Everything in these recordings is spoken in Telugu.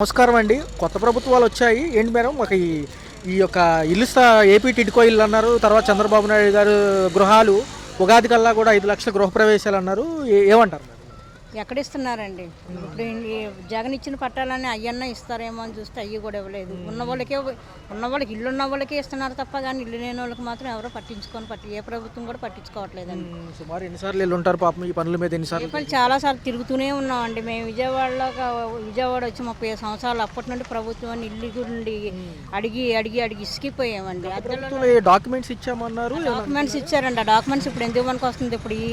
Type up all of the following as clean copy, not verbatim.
నమస్కారం అండి. కొత్త ప్రభుత్వాలు వచ్చాయి. ఏంటి మేడం ఒక ఈ యొక్క ఇల్లు ఏపీ టిడ్కో ఇల్లు అన్నారు. తర్వాత చంద్రబాబు నాయుడు గారు గృహాలు ఉగాది కల్లా కూడా 5 లక్షల గృహప్రవేశాలు అన్నారు. ఏమంటారు మేడం? ఎక్కడిస్తున్నారండి ఇప్పుడు ఈ జగన్ ఇచ్చిన పట్టాలని అయ్యన్నా ఇస్తారేమో అని చూస్తే అయ్యి కూడా ఇవ్వలేదు. ఉన్న వాళ్ళకి ఇల్లు ఉన్న వాళ్ళకే ఇస్తున్నారు తప్ప కానీ ఇల్లు లేని వాళ్ళకి మాత్రం ఎవరో ఏ ప్రభుత్వం కూడా పట్టించుకోవట్లేదండి. సుమారు ఎన్నిసార్లు ఇల్లు ఉంటారు పాపం ఈ పనుల మీద? ఎన్నిసార్లు చాలాసార్లు తిరుగుతూనే ఉన్నామండి. మేము విజయవాడ వచ్చి 30 సంవత్సరాలు అప్పటి నుండి ప్రభుత్వాన్ని ఇల్లు గురించి అడిగి అడిగి అడిగి ఇసుకిపోయామండి. డాక్యుమెంట్స్ ఇచ్చామన్నారు. డాక్యుమెంట్స్ ఇచ్చారండి. ఆ డాక్యుమెంట్స్ ఇప్పుడు ఎందుకు మనకు వస్తుంది? ఇప్పుడు ఈ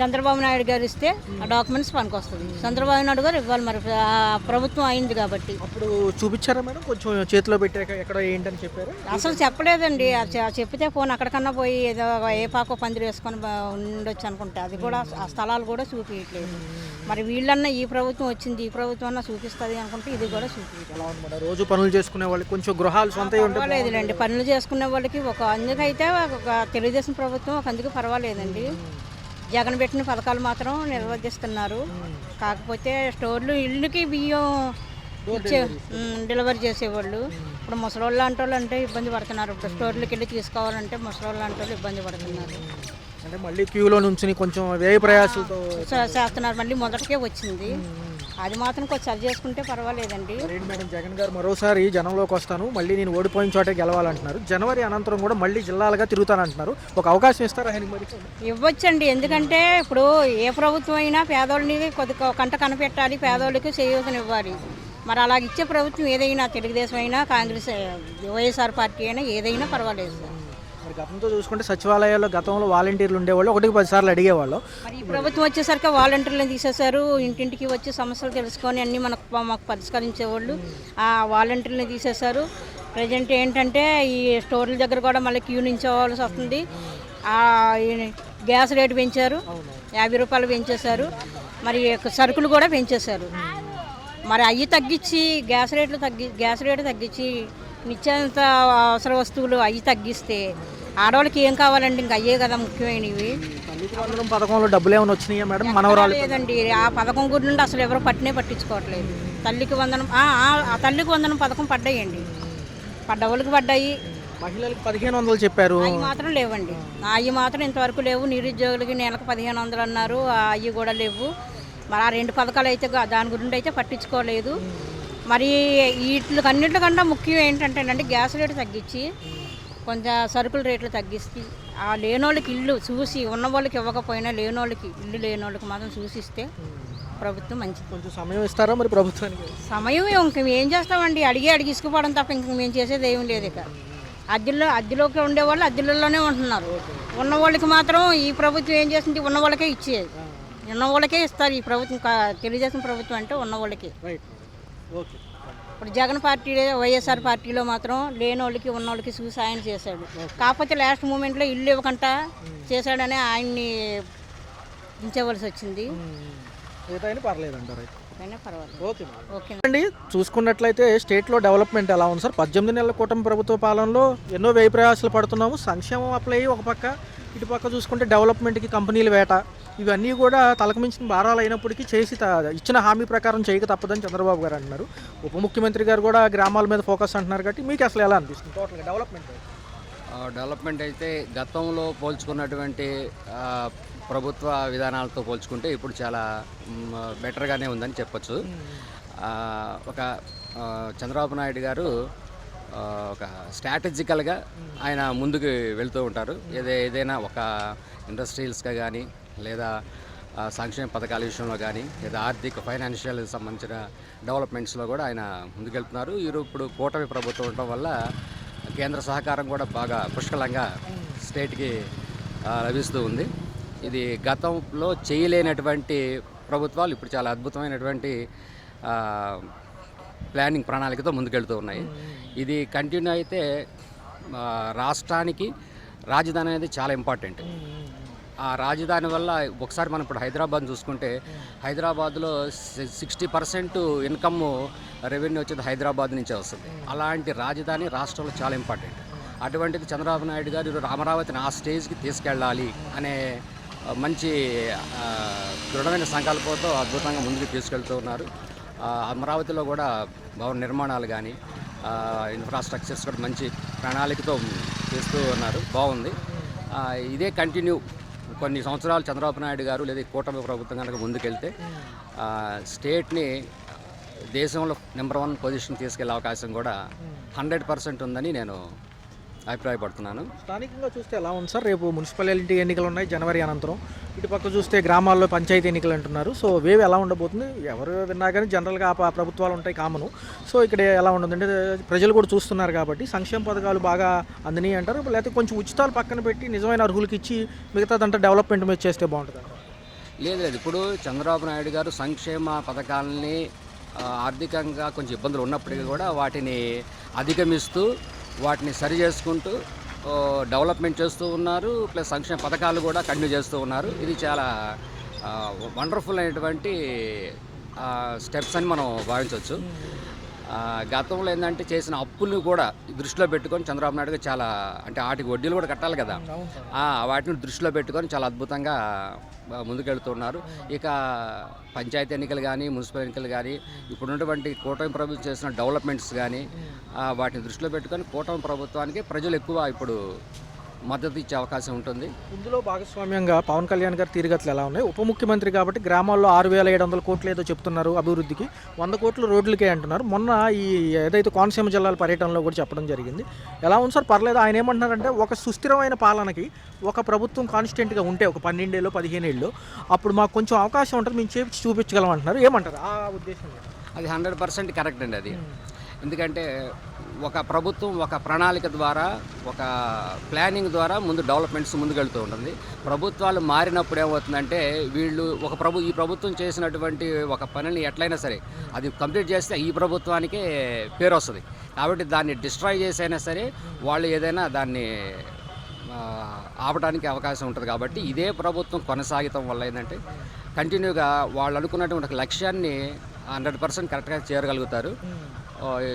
చంద్రబాబు నాయుడు గారు ఇస్తే ఆ డాక్యుమెంట్స్ పనికి వస్తుంది. చంద్రబాబు నాయుడు గారు ఇవ్వాలి, మరి ప్రభుత్వం అయింది కాబట్టి. అప్పుడు చూపించారా మేడం? కొంచెం చేతిలో పెట్టాక ఎక్కడ ఏంటని చెప్పారు? అసలు చెప్పలేదండి. చెప్తే ఫోన్ అక్కడికన్నా పోయి ఏదో ఏ పాకో పందిరి వేసుకొని ఉండొచ్చు అనుకుంటే అది కూడా ఆ స్థలాలు కూడా చూపించట్లేదు. మరి వీళ్ళన్నా ఈ ప్రభుత్వం వచ్చింది, ఈ ప్రభుత్వం అన్నా చూపిస్తుంది అనుకుంటే ఇది కూడా చూపించలేదు. రోజు పనులు చేసుకునే వాళ్ళకి కొంచెం గృహాలు సొంత లేదులేండి. పనులు చేసుకునే వాళ్ళకి అందుకైతే ఒక తెలుగుదేశం ప్రభుత్వం అందుకు పర్వాలేదండి. జగన్ పెట్టిన పథకాలు మాత్రం నిర్వర్తిస్తున్నారు. కాకపోతే స్టోర్లు ఇళ్ళకి బియ్యం డెలివరీ చేసేవాళ్ళు ఇప్పుడు ముసలోళ్ళు లాంటి వాళ్ళు అంటే ఇబ్బంది పడుతున్నారు. ఇప్పుడు స్టోర్లకి వెళ్ళి తీసుకోవాలంటే ముసలోళ్ళు లాంటి వాళ్ళు ఇబ్బంది పడుతున్నారు. అంటే మళ్ళీ క్యూలో నుంచి కొంచెం వ్యయ ప్రయాసాలతో చేస్తున్నారు. మళ్ళీ మొదటికే వచ్చింది. అది మాత్రం కొంచెం సరి చేసుకుంటే పర్వాలేదండి. మేడం, జగన్ గారు మరోసారి జనంలోకి వస్తాను, మళ్ళీ నేను ఓడిపోయిన చోటే గెలవాలంటున్నారు. జనవరి అనంతరం కూడా మళ్ళీ జిల్లాలుగా తిరుగుతానంటున్నారు. ఒక అవకాశం ఇస్తారా ఆయన? మరి ఇవ్వచ్చండి. ఎందుకంటే ఇప్పుడు ఏ ప్రభుత్వం అయినా పేదోళ్ళని కొద్దిగా కంట కనిపెట్టాలి, పేదోళ్ళకి చేయూతనివ్వాలి. మరి అలాగ ఇచ్చే ప్రభుత్వం ఏదైనా తెలుగుదేశం అయినా కాంగ్రెస్ వైఎస్ఆర్ పార్టీ అయినా ఏదైనా పర్వాలేదు సార్. మరి గతంతో చూసుకుంటే సచివాలయాల్లో గతంలో వాలంటీర్లు ఉండేవాళ్ళు, 1-10 సార్లు అడిగేవాళ్ళు. మరి ఈ ప్రభుత్వం వచ్చేసరికి వాలంటీర్లను తీసేశారు. ఇంటింటికి వచ్చి సమస్యలు తెలుసుకొని అన్నీ మాకు పరిష్కరించేవాళ్ళు ఆ వాలంటీర్లను తీసేశారు. ప్రజెంట్ ఏంటంటే ఈ స్టోర్ల దగ్గర కూడా మళ్ళీ క్యూ నించోవాల్సి వస్తుంది. గ్యాస్ రేటు పెంచారు, 50 రూపాయలు పెంచేశారు. మరి సరుకులు కూడా పెంచేశారు. మరి అవి తగ్గించి గ్యాస్ రేటు తగ్గించి నిత్యావసర అవసర వస్తువులు అవి తగ్గిస్తే ఆడవాళ్ళకి ఏం కావాలండి? ఇంకా అయ్యే కదా ముఖ్యమైనవి. పథకంలో డబ్బులు ఏమైనా వచ్చినాయా మేడం? మనవరాలు లేదండి. ఆ పథకం గురి నుండి అసలు ఎవరు పట్టించుకోవట్లేదు. తల్లికి వందనం పథకం పడ్డాయండి. పడ్డవాళ్ళకి పడ్డాయి. మహిళలకు 1500 చెప్పారు. అవి మాత్రం లేవండి. అవి మాత్రం ఇంతవరకు లేవు. నిరుద్యోగులకి నెలకు 1500 అన్నారు. అవి కూడా లేవు. మరి ఆ 2 పథకాలు అయితే దాని గురించి అయితే పట్టించుకోలేదు. మరి వీటికన్నింటికన్నా ముఖ్యం ఏంటంటేనండి గ్యాస్ రేటు తగ్గించి కొంచెం సరుకుల రేట్లు తగ్గిస్తే ఆ లేనోళ్ళకి ఇల్లు చూసి ఉన్న వాళ్ళకి ఇవ్వకపోయినా ఇల్లు లేనోళ్ళకి మాత్రం చూసిస్తే ప్రభుత్వం మంచిది. కొంచెం సమయం ఇస్తారా మరి ప్రభుత్వానికి? సమయం ఇంక ఏం చేస్తామండి? అడిగి ఇసుకుపోవడం తప్ప ఇంక మేము చేసేది ఏం లేదు. ఇక అద్దెలోకి ఉండేవాళ్ళు అద్దెలలోనే ఉంటున్నారు. ఉన్న వాళ్ళకి మాత్రం ఈ ప్రభుత్వం ఏం చేస్తుంది? ఉన్న వాళ్ళకే ఇచ్చేది. ఉన్న వాళ్ళకే ఇస్తారు ఈ ప్రభుత్వం. తెలుగుదేశం ప్రభుత్వం అంటే ఉన్న వాళ్ళకి. ఇప్పుడు జగన్ పార్టీ వైఎస్ఆర్ పార్టీలో మాత్రం లేనోళ్ళకి ఉన్నోళ్ళకి చూసి ఆయన చేశాడు. కాకపోతే లాస్ట్ మూమెంట్లో ఇల్లు ఇవ్వకుండా చేశాడని ఆయన్ని దించవలసి వచ్చింది. అండి, చూసుకున్నట్లయితే స్టేట్లో డెవలప్మెంట్ ఎలా ఉంది సార్? 18 నెలల కూటమి ప్రభుత్వ పాలనలో ఎన్నో వ్యయ ప్రయాసాలు పడుతున్నాము. సంక్షేమం అప్లై ఒక పక్క, ఇటు పక్క చూసుకుంటే డెవలప్మెంట్కి కంపెనీల వేట, ఇవన్నీ కూడా తలకమించిన భారాలు అయినప్పటికీ చేసి ఇచ్చిన హామీ ప్రకారం చేయక తప్పదని చంద్రబాబు గారు అంటున్నారు. ఉప ముఖ్యమంత్రి గారు కూడా గ్రామాల మీద ఫోకస్ అంటున్నారు. కాబట్టి మీకు అసలు ఎలా అనిపిస్తుంది టోటల్గా డెవలప్మెంట్ అయితే గతంలో పోల్చుకున్నటువంటి ప్రభుత్వ విధానాలతో పోల్చుకుంటే ఇప్పుడు చాలా బెటర్గానే ఉందని చెప్పచ్చు. ఒక చంద్రబాబు నాయుడు గారు ఒక స్ట్రాటజికల్గా ఆయన ముందుకు వెళ్తూ ఉంటారు. ఏదైనా ఒక ఇండస్ట్రియల్స్గా కానీ లేదా సంక్షేమ పథకాల విషయంలో కానీ లేదా ఆర్థిక ఫైనాన్షియల్ సంబంధించిన డెవలప్మెంట్స్లో కూడా ఆయన ముందుకెళ్తున్నారు. ఇప్పుడు కూటమి ప్రభుత్వం ఉండటం వల్ల కేంద్ర సహకారం కూడా బాగా పుష్కలంగా స్టేట్కి లభిస్తూ ఉంది. ఇది గతంలో చేయలేనటువంటి ప్రభుత్వాలు ఇప్పుడు చాలా అద్భుతమైనటువంటి ప్రణాళికతో ముందుకెళ్తూ ఉన్నాయి. ఇది కంటిన్యూ అయితే రాష్ట్రానికి రాజధాని అనేది చాలా ఇంపార్టెంట్. ఆ రాజధాని వల్ల ఒకసారి మనం ఇప్పుడు హైదరాబాద్ చూసుకుంటే హైదరాబాద్లో 60% ఇన్కమ్ రెవెన్యూ వచ్చేది హైదరాబాద్ నుంచే వస్తుంది. అలాంటి రాజధాని రాష్ట్రంలో చాలా ఇంపార్టెంట్. అటువంటిది చంద్రబాబు నాయుడు గారు అమరావతిని ఆ స్టేజ్కి తీసుకెళ్ళాలి అనే మంచి దృఢమైన సంకల్పంతో అద్భుతంగా ముందుకు తీసుకెళ్తూ ఉన్నారు. అమరావతిలో కూడా భవన నిర్మాణాలు కానీ ఇన్ఫ్రాస్ట్రక్చర్స్ కూడా మంచి ప్రణాళికతో చేస్తూ ఉన్నారు, బాగుంది. ఇదే కంటిన్యూ కొన్ని సంవత్సరాలు చంద్రబాబు నాయుడు గారు లేదా కూటమి ప్రభుత్వం కనుక ముందుకెళ్తే స్టేట్ని దేశంలో నెంబర్ 1 పొజిషన్ తీసుకెళ్లే అవకాశం కూడా 100% ఉందని నేను అభిప్రాయపడుతున్నాను. స్థానికంగా చూస్తే ఎలా ఉంది సార్? రేపు మున్సిపాలిటీ ఎన్నికలు ఉన్నాయి జనవరి అనంతరం. ఇటు పక్క చూస్తే గ్రామాల్లో పంచాయతీ ఎన్నికలు అంటున్నారు. సో వేవ్ ఎలా ఉండబోతుంది? ఎవరు విన్నా కానీ జనరల్గా ఆ ప్రభుత్వాలు ఉంటాయి కామను. సో ఇక్కడ ఎలా ఉండదు అంటే ప్రజలు కూడా చూస్తున్నారు కాబట్టి సంక్షేమ పథకాలు బాగా అందినాయి అంటారు, లేకపోతే కొంచెం ఉచితాలు పక్కన పెట్టి నిజమైన అర్హులకి ఇచ్చి మిగతాదంతా డెవలప్మెంట్ మీద చేస్తే బాగుంటుంది అంటారు? లేదు, ఇప్పుడు చంద్రబాబు నాయుడు గారు సంక్షేమ పథకాలని ఆర్థికంగా కొంచెం ఇబ్బందులు ఉన్నప్పటికీ కూడా వాటిని అధిగమిస్తూ వాటిని సరి చేసుకుంటూ డెవలప్మెంట్ చేస్తూ ఉన్నారు. ప్లస్ సంక్షేమ పథకాలు కూడా కంటిన్యూ చేస్తూ ఉన్నారు. ఇది చాలా వండర్ఫుల్ అయినటువంటి స్టెప్స్ అని మనం భావించవచ్చు. గతంలో ఏంటంటే చేసిన అప్పులను కూడా దృష్టిలో పెట్టుకొని చంద్రబాబు నాయుడు చాలా అంటే వాటికి వడ్డీలు కూడా కట్టాలి కదా, వాటిని దృష్టిలో పెట్టుకొని చాలా అద్భుతంగా ముందుకెళ్తున్నారు. ఇక పంచాయతీ ఎన్నికలు కానీ మున్సిపల్ ఎన్నికలు కానీ ఇప్పుడున్నటువంటి కూటమి ప్రభుత్వం చేసిన డెవలప్మెంట్స్ కానీ వాటిని దృష్టిలో పెట్టుకొని కూటమి ప్రభుత్వానికి ప్రజలు ఎక్కువ ఇప్పుడు మద్దతు ఇచ్చే అవకాశం ఉంటుంది. ఇందులో భాగస్వామ్యంగా పవన్ కళ్యాణ్ గారి తీరుగతులు ఎలా ఉన్నాయి? ఉప ముఖ్యమంత్రి కాబట్టి గ్రామాల్లో 6,700 కోట్లు ఏదో చెప్తున్నారు అభివృద్ధికి, 100 కోట్లు రోడ్లకే అంటున్నారు. మొన్న ఈ ఏదైతే కోనసీమ జిల్లాల పర్యటనలో కూడా చెప్పడం జరిగింది. ఎలా ఉంది సార్? పర్లేదు. ఆయన ఏమంటున్నారంటే ఒక సుస్థిరమైన పాలనకి ఒక ప్రభుత్వం కాన్స్టెంట్గా ఉంటే ఒక 12 ఏళ్ళు 15 ఏళ్ళు అప్పుడు మాకు కొంచెం అవకాశం ఉంటుంది, మేము చేపించి చూపించగలం అంటున్నారు. ఏమంటారు ఆ ఉద్దేశం? అది 100% కరెక్ట్ అండి. అది ఎందుకంటే ఒక ప్రభుత్వం ఒక ప్రణాళిక ద్వారా ఒక ప్లానింగ్ ద్వారా ముందు డెవలప్మెంట్స్ ముందుకెళ్తూ ఉంటుంది. ప్రభుత్వాలు మారినప్పుడు ఏమవుతుందంటే వీళ్ళు ఈ ప్రభుత్వం చేసినటువంటి ఒక పనిని ఎట్లయినా సరే అది కంప్లీట్ చేస్తే ఈ ప్రభుత్వానికే పేరు వస్తుంది. కాబట్టి దాన్ని డిస్ట్రాయ్ చేసైనా సరే వాళ్ళు ఏదైనా దాన్ని ఆపడానికి అవకాశం ఉంటుంది. కాబట్టి ఇదే ప్రభుత్వం కొనసాగటం వల్ల ఏంటంటే కంటిన్యూగా వాళ్ళు అనుకున్నటువంటి ఒక లక్ష్యాన్ని 100% కరెక్ట్గా చేరగలుగుతారు.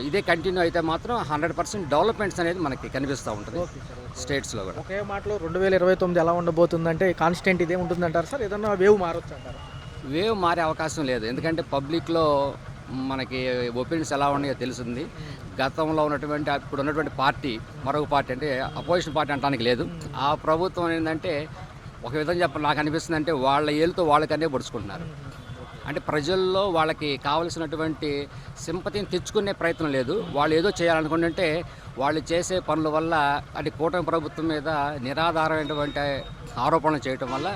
ఇదే కంటిన్యూ అయితే మాత్రం 100% డెవలప్మెంట్స్ అనేది మనకి కనిపిస్తూ ఉంటుంది స్టేట్స్లో కూడా. ఒకే మాటలో 2029 ఎలా ఉండబోతుందంటే కాన్స్టెంట్ ఇదే ఉంటుందంటారు సార్? ఏదన్నా వేవ్ మారొచ్చు అంటారు? వేవ్ మారే అవకాశం లేదు. ఎందుకంటే పబ్లిక్లో మనకి ఒపీనియన్స్ ఎలా ఉన్నాయో తెలుస్తుంది. గతంలో ఉన్నటువంటి ఇప్పుడు ఉన్నటువంటి పార్టీ మరొక పార్టీ అంటే అపోజిషన్ పార్టీ అనడానికి లేదు. ఆ ప్రభుత్వం ఏంటంటే ఒక విధంగా నాకు అనిపిస్తుంది అంటే వాళ్ళ ఏళ్ళతో వాళ్ళకనే పొడుచుకుంటున్నారు. అంటే ప్రజల్లో వాళ్ళకి కావలసినటువంటి సింపతిని తెచ్చుకునే ప్రయత్నం లేదు. వాళ్ళు ఏదో చేయాలనుకుంటుంటే వాళ్ళు చేసే పనుల వల్ల అంటే కూటమి ప్రభుత్వం మీద నిరాధారమైనటువంటి ఆరోపణలు చేయటం వల్ల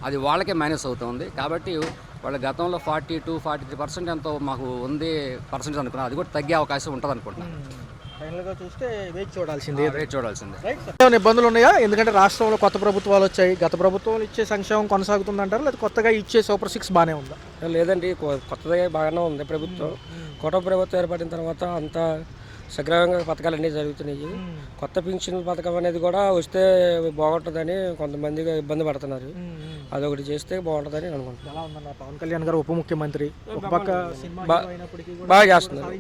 అది వాళ్ళకే మైనస్ అవుతుంది. కాబట్టి వాళ్ళ గతంలో 42-43% ఎంతో మాకు ఉంది పర్సెంటేజ్ అనుకున్నారు, అది కూడా తగ్గే అవకాశం ఉంటుంది అనుకుంటున్నాను. ఫైనల్గా చూస్తే వేచి చూడాల్సిందే. ఇబ్బందులు ఉన్నాయా? ఎందుకంటే రాష్ట్రంలో కొత్త ప్రభుత్వాలు వచ్చాయి. గత ప్రభుత్వాలు ఇచ్చే సంక్షేమం కొనసాగుతుందంటారు, లేదా కొత్తగా ఇచ్చే సూపర్ 6 బాగానే ఉందా? లేదండి, కొత్తగా బాగానే ఉంది ప్రభుత్వం. కూటమి ప్రభుత్వం ఏర్పడిన తర్వాత అంతా సక్రమంగా పథకాలు అన్నీ జరుగుతున్నాయి. కొత్త పింఛన్ పథకం అనేది కూడా వస్తే బాగుంటుందని కొంతమందిగా ఇబ్బంది పడుతున్నారు. అదొకటి చేస్తే బాగుంటుందని అనుకుంటున్నాను. ఎలా ఉందన్న పవన్ కళ్యాణ్ గారు ఉప ముఖ్యమంత్రి ఒక పక్క బాగా చేస్తున్నారు,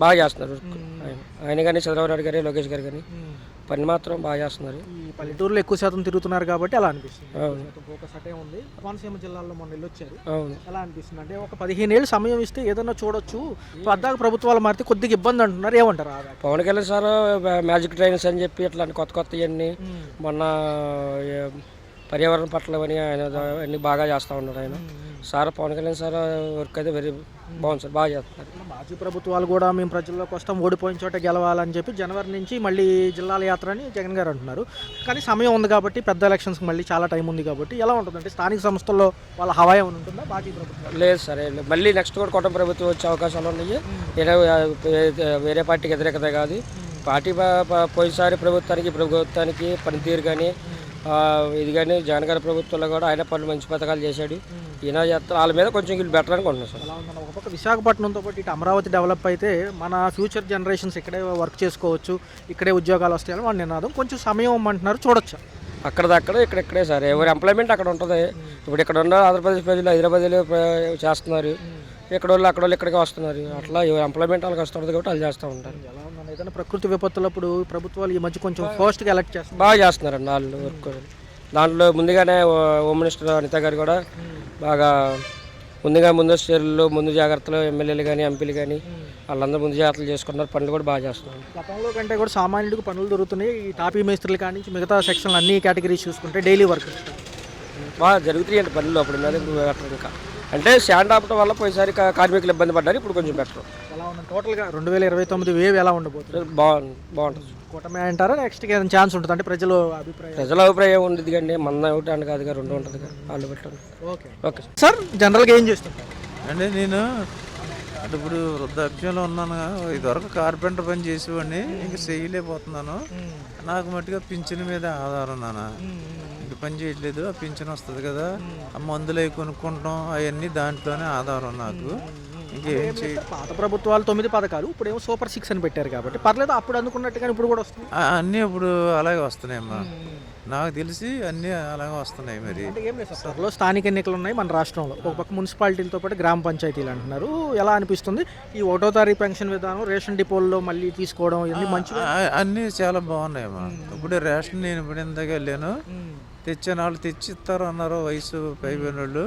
బాగా చేస్తున్నారు. ఆయన కానీ చంద్రబాబు నాయుడు గారు లోకేష్ గారు కానీ పని మాత్రం బాగా చేస్తున్నారు. ఈ పల్లెటూరులో ఎక్కువ శాతం తిరుగుతున్నారు కాబట్టి అలా అనిపిస్తుంది. ఫోకస్ అటే ఉంది. కోనసీమ జిల్లాలో మొన్న వెళ్ళొచ్చారు. ఎలా అనిపిస్తుంది అంటే ఒక 15 ఏళ్ళు సమయం ఇస్తే ఏదన్నా చూడొచ్చు, పద్దాక ప్రభుత్వాలు మారితే కొద్దిగా ఇబ్బంది అంటున్నారు. ఏమంటారు? Pawan Kalyan sir magic trains అని చెప్పి ఇట్లాంటి కొత్త ఇవన్నీ మొన్న పర్యావరణ పట్ల ఆయన అన్నీ బాగా చేస్తూ ఉన్నారు. ఆయన sir Pawan Kalyan sir work అయితే వెరీ బాగుంది సార్, బాగా చేస్తున్నారు. మాజీ ప్రభుత్వాలు కూడా మేము ప్రజల్లోకి వస్తాం, ఓడిపోయిన చోట గెలవాలని చెప్పి జనవరి నుంచి మళ్ళీ జిల్లాల యాత్ర అని జగన్ గారు అంటున్నారు. కానీ సమయం ఉంది కాబట్టి పెద్ద ఎలక్షన్స్కి మళ్ళీ చాలా టైం ఉంది కాబట్టి ఎలా ఉంటుందంటే స్థానిక సంస్థల్లో వాళ్ళ హవా ఏమైనా ఉంటుందా మాజీ ప్రభుత్వం? లేదు సార్, మళ్ళీ నెక్స్ట్ కూడా కూటమి ప్రభుత్వం వచ్చే అవకాశాలు ఉన్నాయి. వేరే పార్టీకి వ్యతిరేకత కాదు. పార్టీ పోయినసారి ప్రభుత్వానికి పనితీరు కానీ ఇది కానీ జగన్ గారి ప్రభుత్వంలో కూడా ఆయన పనులు మంచి పథకాలు చేశాడు. ఈయన చేస్తారు, వాళ్ళ మీద కొంచెం వీళ్ళు బెటర్ అనుకుంటున్నాను సార్. ఒక పక్క విశాఖపట్నంతో పాటు ఇటు అమరావతి డెవలప్ అయితే మన ఫ్యూచర్ జనరేషన్స్ ఇక్కడే వర్క్ చేసుకోవచ్చు, ఇక్కడే ఉద్యోగాలు వస్తాయని వాళ్ళ నినాదం. కొంచెం సమయం ఇమ్మంటున్నారు, చూడొచ్చు. అక్కడదక్కడ ఇక్కడే సార్, ఎవరి ఎంప్లాయ్మెంట్ అక్కడ ఉంటుంది. ఇప్పుడు ఇక్కడ ఉన్న ఆంధ్రప్రదేశ్ ప్రజలు హైదరాబాద్లో చేస్తున్నారు, ఇక్కడ వాళ్ళు ఇక్కడికి వస్తున్నారు. అట్లా ఎవరి ఎంప్లాయ్మెంట్ వాళ్ళకి వస్తుంది కాబట్టి వాళ్ళు చేస్తూ ఉంటారు. ఎలా ఉందండి? ఏదైనా ప్రకృతి విపత్తులప్పుడు ప్రభుత్వాలు ఈ మధ్య కొంచెం ఫాస్ట్గా ఎలక్ట్ చేస్తారు, బాగా చేస్తున్నారండి వాళ్ళు వర్క్. దాంట్లో ముందుగానే హోమ్ మినిస్టర్ అనిత గారు కూడా బాగా ముందస్తు చర్యలు ముందు జాగ్రత్తలు ఎమ్మెల్యేలు కానీ ఎంపీలు కానీ వాళ్ళందరూ ముందు జాగ్రత్తలు చేసుకున్నారు. పనులు కూడా బాగా చేస్తున్నారు. గతంలో కంటే కూడా సామాన్యుడికి పనులు దొరుకుతున్నాయి. ఈ టాపీ మేస్త్రులు కానీ నుంచి మిగతా సెక్షన్లు అన్ని కేటగిరీస్ చూసుకుంటే డైలీ వర్క్ బాగా జరుగుతున్నాయండి పనులు. అప్పుడు మీద ఇప్పుడు బెటర్ ఇంకా అంటే శాండ్ ఆపడం వల్ల పోయినసారి కార్మికులు ఇబ్బంది పడ్డారు. ఇప్పుడు కొంచెం బెటర్. ఎలా ఉంది టోటల్గా 2029 వేవ్ ఎలా ఉండబోతుంది? బాగుంటుంది. కూటమి అంటారా నెక్స్ట్ ఏదైనా ఛాన్స్ ఉంటుంది అంటే ప్రజల అభిప్రాయం? ప్రజల అభిప్రాయం ఉండదు కండి, మన ఒకటి అని కాదుగా, రెండు ఉంటుంది వాళ్ళు పెట్టండి. ఓకే ఓకే సార్, జనరల్గా ఏం చేస్తుంటారు? అంటే నేను అంటే ఇప్పుడు వృద్ధాప్యంలో ఉన్నాను. ఇదివరకు కార్పెంటర్ పని చేసేవాడిని, ఇంక చేయలేకపోతున్నాను. నాకు మట్టుగా పింఛన్ మీద ఆధారం నాన్న. ఇంక పని చేయట్లేదు, ఆ పింఛన్ వస్తుంది కదా, ఆ మందులు అవి కొనుక్కుంటాం, అవన్నీ దాంట్లోనే ఆధారం నాకు. ఇంకేం చేయ పాత ప్రభుత్వాలు 9 పథకాలు, ఇప్పుడు ఏమో సూపర్ 6 అని పెట్టారు కాబట్టి పర్లేదు, అప్పుడు అనుకున్నట్టుగా ఇప్పుడు కూడా వస్తుంది. అన్నీ ఇప్పుడు అలాగే వస్తున్నాయమ్మా. నాకు తెలిసి అన్నీ అలాగే వస్తున్నాయి. మరి అంటే ఏం లేదు సార్, త్వరలో స్థానిక ఎన్నికలు ఉన్నాయి మన రాష్ట్రంలో. ఒక పక్క మున్సిపాలిటీలతో పాటు గ్రామ పంచాయతీలు అంటున్నారు. ఎలా అనిపిస్తుంది ఈ 1వ తారీఖు పెన్షన్ విధానం, రేషన్ డిపోల్లో మళ్ళీ తీసుకోవడం, ఇవన్నీ మంచిగా అన్నీ చాలా బాగున్నాయమ్మా. ఇప్పుడు రేషన్ నేను ఇప్పుడు ఇందాక వెళ్ళాను, తెచ్చాను. వాళ్ళు తెచ్చిస్తారు అన్నారు వయసు పైపోయిన వాళ్ళు.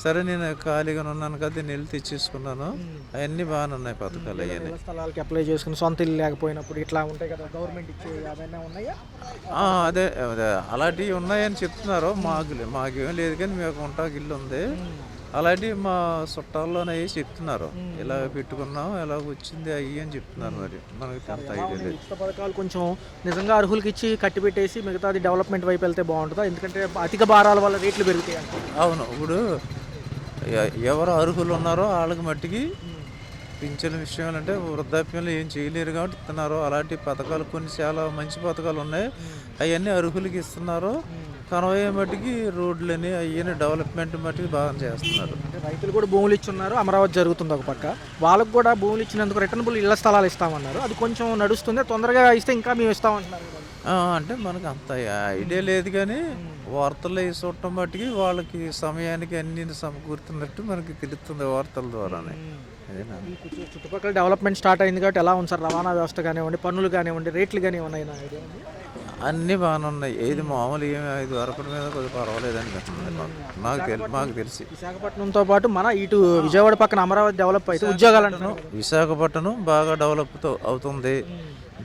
సరే నేను ఖాళీగా ఉన్నాను కదా, నేను వెళ్ళి తెచ్చేసుకున్నాను. అవన్నీ బాగానే ఉన్నాయి పథకాలు. అవన్నీ స్థలాలకి అప్లై చేసుకుని సొంత ఇల్లు లేకపోయినప్పుడు ఇట్లా ఉంటాయి కదా గవర్నమెంట్ ఇచ్చే, అవన్నీ ఉన్నాయా? అదే అలాంటివి ఉన్నాయని చెప్తున్నారు. మాకేం లేదు కానీ మేము ఉంటాకి ఇల్లు ఉంది. అలాంటివి మా చుట్టాల్లోనే చెప్తున్నారు, ఇలా పెట్టుకున్నాం, ఎలా వచ్చింది అయ్యి అని చెప్తున్నారు. మరి మనకి అంత ఐడియా లేదు. ఉచిత పథకాలు కొంచెం నిజంగా అర్హులకి ఇచ్చి కట్టిపెట్టేసి మిగతాది డెవలప్మెంట్ వైపు వెళ్తే బాగుంటుందా? ఎందుకంటే అధిక భారాల వల్ల రేట్లు పెరుగుతాయి అంటే. అవును, ఇప్పుడు ఎవరు అర్హులు ఉన్నారో వాళ్ళకి మట్టికి పింఛన్ విషయాలు అంటే వృద్ధాప్యంలో ఏం చేయలేరు కాబట్టి ఇస్తున్నారు. అలాంటి పథకాలు కొన్ని చాలా మంచి పథకాలు ఉన్నాయి, అవన్నీ అర్హులకి ఇస్తున్నారు. కనవయ్యే మట్టికి రోడ్లని అవన్నీ డెవలప్మెంట్ మట్టికి బాగా చేస్తున్నారు. అంటే రైతులు కూడా భూములు ఇచ్చున్నారు, అమరావతి జరుగుతుంది ఒక పక్క. వాళ్ళకు కూడా భూములు ఇచ్చినందుకు రిటర్నబుల్ ఇళ్ల స్థలాలు ఇస్తామన్నారు. అది కొంచెం నడుస్తుంది, తొందరగా ఇస్తే ఇంకా మేము ఇస్తామంటున్నారు. అంటే మనకు అంత ఐడియా లేదు కానీ వార్తల్లో వేసి చూడటం మట్టికి వాళ్ళకి సమయానికి అన్ని సమకూరుతున్నట్టు మనకి తెలుస్తుంది వార్తల ద్వారానే. చుట్టుపక్కల డెవలప్మెంట్ స్టార్ట్ అయింది కాబట్టి ఎలా ఉంది సార్? రవాణా వ్యవస్థ కానివ్వండి, పన్నులు కానివ్వండి, రేట్లు కానీ ఉన్నాయి నా ఐడియా ఉంది. అన్నీ బాగానే ఉన్నాయి. ఏది మామూలు ఏమి 5 వరకు మీద కొద్దిగా పర్వాలేదు అనిపిస్తుంది మాకు తెలిసి. విశాఖపట్నంతో పాటు మన ఇటు విజయవాడ పక్కన అమరావతి డెవలప్ అయితే ఉద్యోగాలు అంటున్నాం. విశాఖపట్నం బాగా డెవలప్ అవుతుంది.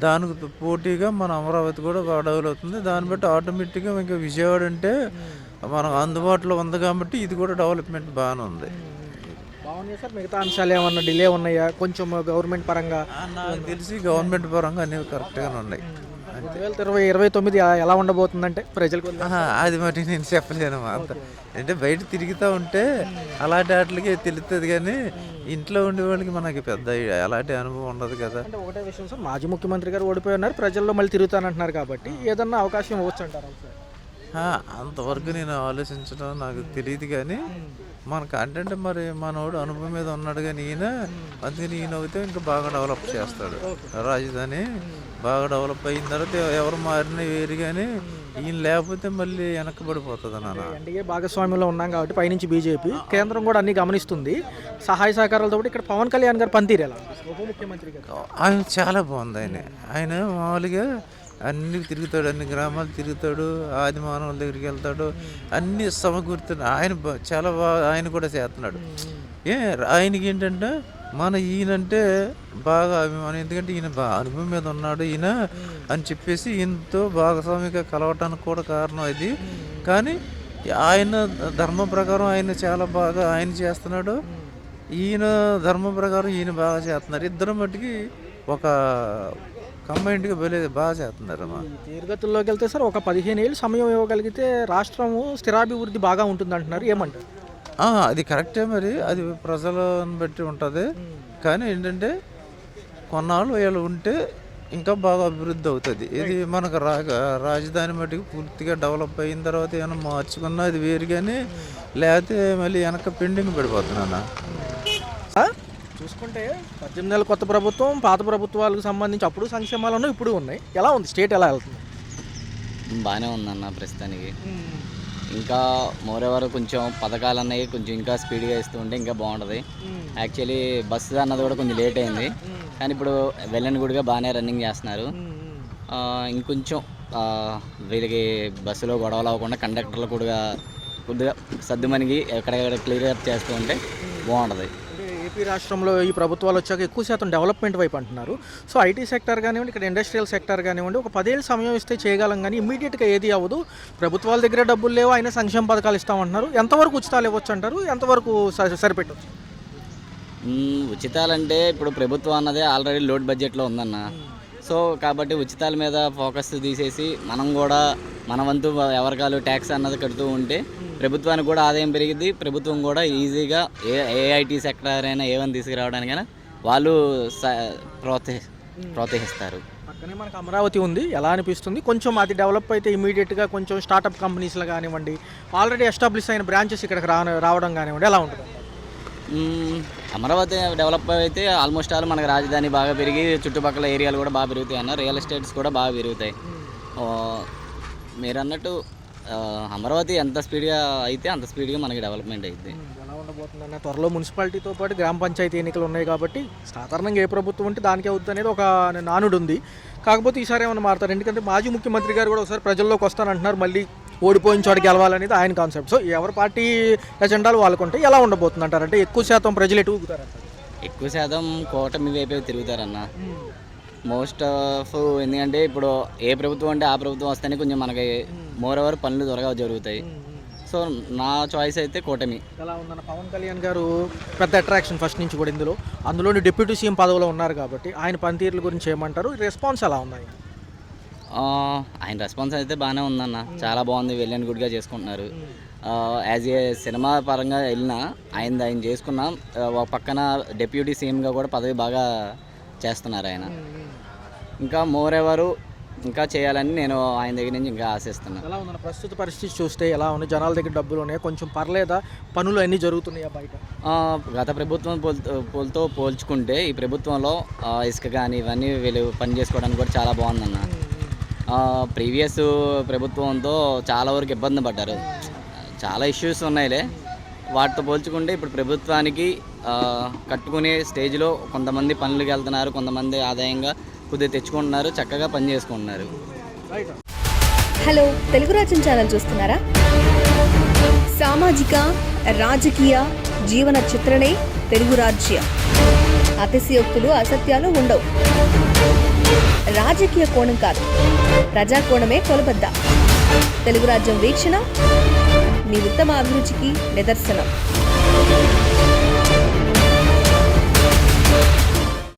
దానికి పోటీగా మన అమరావతి కూడా బాగా డెవలప్ అవుతుంది. దాన్ని బట్టి ఆటోమేటిక్గా ఇంకా విజయవాడ అంటే మనకు అందుబాటులో ఉంది కాబట్టి ఇది కూడా డెవలప్మెంట్ బాగానే ఉంది. బాగుంది సార్. మిగతా అంశాలు ఏమన్నా డిలే ఉన్నాయా కొంచెం గవర్నమెంట్ పరంగా? నాకు తెలిసి గవర్నమెంట్ పరంగా అన్నీ కరెక్ట్గానే ఉన్నాయి. 2029 ఎలా ఉండబోతుందంటే ప్రజలకు అది మరి నేను చెప్పలేను అంత. అంటే బయట తిరుగుతూ ఉంటే అలాంటి వాటికి తెలుస్తుంది కానీ ఇంట్లో ఉండే వాళ్ళకి మనకి పెద్ద అలాంటి అనుభవం ఉండదు కదా. అంటే ఒకటే విషయం సార్, మాజీ ముఖ్యమంత్రి గారు ఓడిపోయి ఉన్నారు, ప్రజల్లో మళ్ళీ తిరుగుతానంటున్నారు కాబట్టి ఏదన్నా అవకాశం ఇవ్వచ్చు అంటారు? అంతవరకు నేను ఆలోచించడం నాకు తెలియదు కానీ మనకు అంటే మరి మనోడు అనుభవం మీద ఉన్నాడు కానీ అందుకని ఈయన అయితే ఇంకా బాగా డెవలప్ చేస్తాడు. రాజధాని బాగా డెవలప్ అయిన తర్వాత ఎవరు మారినా వేరు కానీ ఈయన లేకపోతే మళ్ళీ వెనక్కబడిపోతుంది నాన్న. ఎన్డీఏ భాగస్వామ్యంలో ఉన్నాం కాబట్టి పైనుంచి బీజేపీ, కేంద్రం కూడా అన్ని గమనిస్తుంది. సహాయ సహకారాలతో ఇక్కడ పవన్ కళ్యాణ్ గారు పనితీరు ఎలా ఉప ముఖ్యమంత్రి గారు? ఆయన చాలా బాగుంది. ఆయన మామూలుగా అన్ని తిరుగుతాడు, అన్ని గ్రామాలు తిరుగుతాడు, ఆది మానవుల దగ్గరికి వెళ్తాడు, అన్ని సమకూరుతాడు. ఆయన చాలా బాగా ఆయన కూడా చేస్తున్నాడు. ఆయనకి ఏంటంటే ఈయనంటే బాగా అభిమానం. ఎందుకంటే ఈయన బాగా అనుభవం మీద ఉన్నాడు ఈయన అని చెప్పేసి ఈయనతో భాగస్వామిగా కలవటానికి కూడా కారణం అది. కానీ ఆయన ధర్మం ప్రకారం ఆయన చాలా బాగా ఆయన చేస్తున్నాడు, ఈయన ధర్మం ప్రకారం ఈయన బాగా చేస్తున్నారు. ఇద్దరు మట్టుకి ఒక కంబైన్డ్గా బాగా చేస్తున్నారు. తీరుగతుల్లోకి వెళ్తే సార్ ఒక 15 ఏళ్ళు సమయం ఇవ్వగలిగితే రాష్ట్రము స్థిరాభివృద్ధి బాగా ఉంటుంది అంటున్నారు, ఏమంటారు? అది కరెక్టే, మరి అది ప్రజలను బట్టి ఉంటుంది. కానీ ఏంటంటే కొన్నాళ్ళు వీళ్ళు ఉంటే ఇంకా బాగా అభివృద్ధి అవుతుంది. ఇది మనకు రాజధాని మట్టుకు పూర్తిగా డెవలప్ అయిన తర్వాత ఏమైనా మార్చుకున్నా అది వేరు, కానీ లేకపోతే మళ్ళీ వెనక పెండింగ్ పడిపోతున్నాను. చూసుకుంటే 18 నెలల కొత్త ప్రభుత్వం, పాత ప్రభుత్వాలకు సంబంధించి అప్పుడు సంక్షేమాలను ఇప్పుడు ఉన్నాయి. ఎలా ఉంది స్టేట్, ఎలా వెళ్తుంది? బాగానే ఉందన్న ప్రస్తుతానికి. ఇంకా మోరేవర్ కొంచెం పథకాలు అన్నవి కొంచెం ఇంకా స్పీడ్గా ఇస్తూ ఉంటే ఇంకా బాగుంటుంది. యాక్చువల్లీ బస్సు అన్నది కూడా కొంచెం లేట్ అయింది, కానీ ఇప్పుడు వెళ్ళని గుడిగా బాగానే రన్నింగ్ చేస్తున్నారు. ఇంకొంచెం వీళ్ళకి బస్సులో గొడవలు అవ్వకుండా కండక్టర్లు కూడా కొద్దిగా సర్దుమణిగి ఎక్కడెక్కడ క్లియర్ చేస్తూ ఉంటే బాగుంటుంది. అంటే ఏపీ రాష్ట్రంలో ఈ ప్రభుత్వాలు వచ్చాక ఎక్కువ శాతం డెవలప్మెంట్ వైపు అంటున్నారు. సో ఐటీ సెక్టర్ కానివ్వండి, ఇక్కడ ఇండస్ట్రియల్ సెక్టర్ కానివ్వండి, ఒక 10 ఏళ్ళ సమయం ఇస్తే చేయగలం కానీ ఇమ్మీడియట్గా ఏది అవ్వదు. ప్రభుత్వాల దగ్గర డబ్బులు లేవు, అయినా సంక్షేమ పథకాలు ఇస్తామంటున్నారు. ఎంతవరకు ఉచితాలు ఇవ్వచ్చు అంటారు, ఎంతవరకు సరిపెట్టవచ్చు? ఉచితాలంటే ఇప్పుడు ప్రభుత్వం అన్నదే ఆల్రెడీ లోడ్ బడ్జెట్లో ఉందన్న. సో కాబట్టి ఉచితాల మీద ఫోకస్ తీసేసి మనం కూడా మన వంతు ఎవరికాలు ట్యాక్స్ అన్నది కడుతూ ఉంటే ప్రభుత్వానికి కూడా ఆదాయం పెరిగిద్ది. ప్రభుత్వం కూడా ఈజీగా ఏఐటీ సెక్టర్ అయినా ఏవని తీసుకురావడానికైనా వాళ్ళు ప్రోత్సహిస్తారు. పక్కనే మనకు అమరావతి ఉంది, ఎలా అనిపిస్తుంది? కొంచెం అది డెవలప్ అయితే ఇమీడియట్గా కొంచెం స్టార్టప్ కంపెనీస్లో కానివ్వండి, ఆల్రెడీ ఎస్టాబ్లిష్ అయిన బ్రాంచెస్ ఇక్కడికి రావడం కానివ్వండి, ఎలా ఉంటుంది? అమరావతి డెవలప్ అయితే ఆల్మోస్ట్ ఆల్ మనకు రాజధాని బాగా పెరిగి చుట్టుపక్కల ఏరియాలు కూడా బాగా పెరుగుతాయి అన్న. రియల్ ఎస్టేట్స్ కూడా బాగా పెరుగుతాయి. మీరు అన్నట్టు అమరావతి ఎంత స్పీడ్గా అయితే అంత స్పీడ్గా మనకి డెవలప్మెంట్ అయింది. ఎలా ఉండబోతుందన్న? త్వరలో మున్సిపాలిటీతో పాటు గ్రామ పంచాయతీ ఎన్నికలు ఉన్నాయి కాబట్టి సాధారణంగా ఏ ప్రభుత్వం ఉంటే దానికే అవుతుంది అనేది ఒక నానుడు ఉంది. కాకపోతే ఈసారి ఏమైనా మారుతారు? ఎందుకంటే మాజీ ముఖ్యమంత్రి గారు కూడా ఒకసారి ప్రజల్లోకి వస్తానంటున్నారు, మళ్ళీ ఓడిపోయిన చోట గెలవాలనేది ఆయన కాన్సెప్ట్. సో ఎవరి పార్టీ ఎజెండాలు వాళ్ళకుంటే ఎలా ఉండబోతుంది అంటారు? అంటే ఎక్కువ శాతం ప్రజలు ఎటు ఊగుతారంటారు? ఎక్కువ శాతం కూటమి వైపే తిరుగుతారన్న మోస్ట్ ఆఫ్. ఎందుకంటే ఇప్పుడు ఏ ప్రభుత్వం అంటే ఆ ప్రభుత్వం వస్తేనే కొంచెం మనకి మోర్ ఓవర్ పనులు త్వరగా జరుగుతాయి. సో నా చాయిస్ అయితే కూటమి. ఎలా ఉందన్న? పవన్ కళ్యాణ్ గారు పెద్ద అట్రాక్షన్ ఫస్ట్ నుంచి కూడా అందులోని డిప్యూటీ సీఎం పదవిలో ఉన్నారు కాబట్టి ఆయన పనితీరుల గురించి ఏమంటారు? రెస్పాన్స్ ఎలా ఉంది? ఆయన రెస్పాన్స్ అయితే బాగానే ఉందన్న, చాలా బాగుంది. వెళ్ళని గుడ్గా చేసుకుంటున్నారు. యాజ్ ఏ సినిమా పరంగా వెళ్ళినా ఆయన చేసుకున్నాం. ఒక పక్కన డిప్యూటీ సీఎంగా కూడా పదవి బాగా చేస్తున్నారు ఆయన. ఇంకా మోర్ ఎవరు ఇంకా చేయాలని నేను ఆయన దగ్గర నుంచి ఇంకా ఆశిస్తున్నాను. ఎలా ఉందన్న ప్రస్తుత పరిస్థితి చూస్తే? ఎలా ఉంది? జనాల దగ్గర డబ్బులు ఉన్నాయి, కొంచెం పర్లేదా? పనులు అన్నీ జరుగుతున్నాయా బయట? గత ప్రభుత్వం పోల్తో పోల్చుకుంటే ఈ ప్రభుత్వంలో ఇసుక కానీ ఇవన్నీ వీళ్ళు పని చేసుకోవడానికి కూడా చాలా బాగుందన్న. ప్రీవియస్ ప్రభుత్వంతో చాలా వరకు ఇబ్బంది పడ్డారు, చాలా ఇష్యూస్ ఉన్నాయిలే. వాటితో పోల్చుకుంటే ఇప్పుడు ప్రభుత్వానికి కట్టుకునే స్టేజ్లో కొంతమంది పనులకు వెళ్తున్నారు, కొంతమంది ఆదాయంగా కొద్దిగా తెచ్చుకుంటున్నారు, చక్కగా పని చేసుకుంటున్నారు. హలో, తెలుగు రాజ్యం ఛానల్ చూస్తున్నారా? సామాజిక రాజకీయ జీవన చిత్రణే తెలుగు రాజ్యం. అతిశయోక్తులు అసత్యాలు ఉండవు. రాజకీయ కోణం కాదు, ప్రజా కోణమే కొలబద్ద. తెలుగు రాజ్యం వీక్షణ మీ ఉత్తమ అభిరుచికి నిదర్శనం.